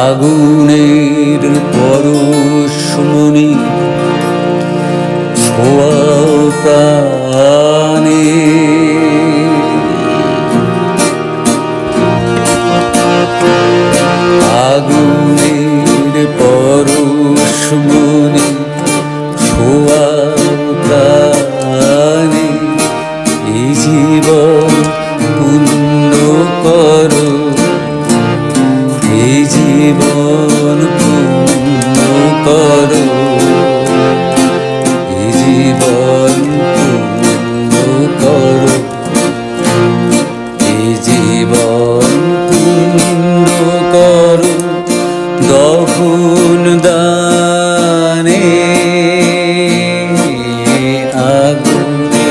আগুনের পরশমণি ছোঁয়াও প্রাণে, আগুনের পরশমণি ছোঁয়াও প্রাণে, এই জীবন পূর্ণ করো, এই জীবন পূর্ণ করো, এই জীবন পূর্ণ করো, এই জীবন পূর্ণ করো দহন দানে, আগুনে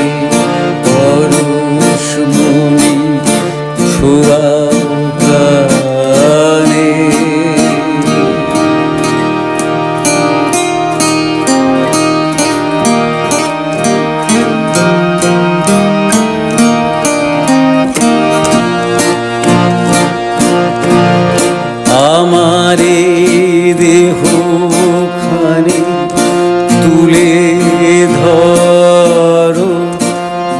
পরশমণি ছোঁয়াও প্রাণে। আমারে দেহ খানি তুলে ধরো,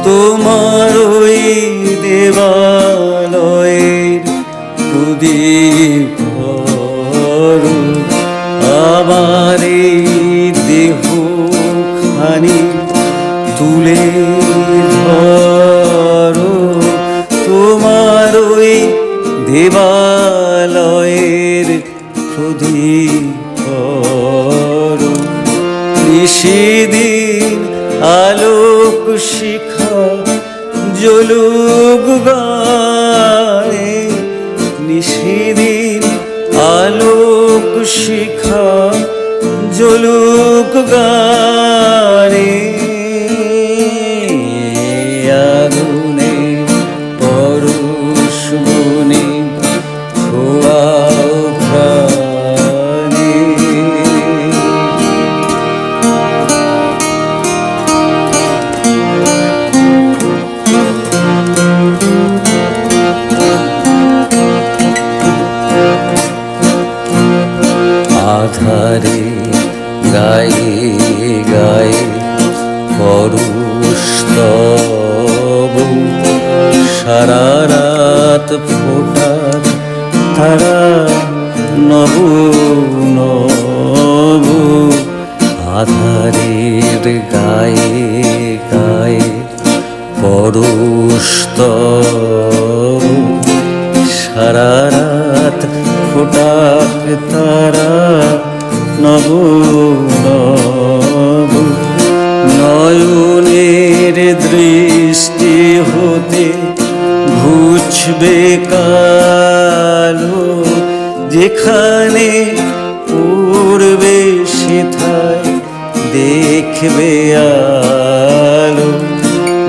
তোমার ওই দেবালয়ের প্রদীপ ধরো, আমারে দেহ খানি তুলে ধরো, তোমার ওই দেবালয়ের প্রদীপ করো, নিশিদিন আলোক শিখা জ্বলুক গায়ে, নিশিদিন আলোক শিখা জ্বলুক গায়ে, আগুনে পরশমণি ছোঁয়াও প্রাণে। আধারে গায়ে গায়ে পরশতব, সারা রাত ফোটার তারা নব নব, আধারের গায়ে গায়ে পরশতব, সারা রাত ফোটাক তারা নব নব, নয়নের দৃষ্টি হতে ঘুচবে কালো, যেখানে পড়বে সেথায় দেখবে আলো,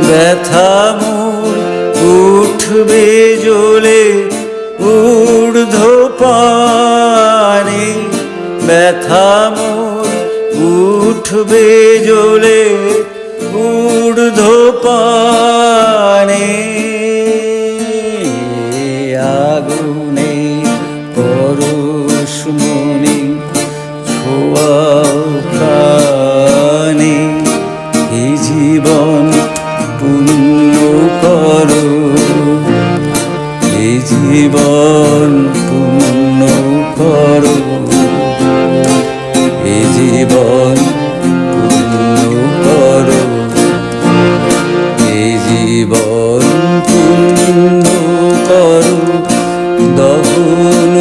ব্যথা মোর উঠবে জ্বলে ঊর্ধ্বপানে, ব্যথা মোর উঠবে জ্বলে ঊর্ধ্বপানে, আগুনে পরশমণি ছোঁয়াও প্রাণে, এই জীবন পূর্ণ করো, এই জীবন পূর্ণ করো, এই জীবন পূর্ণ করো, এই জীবন পূর্ণ করো দহন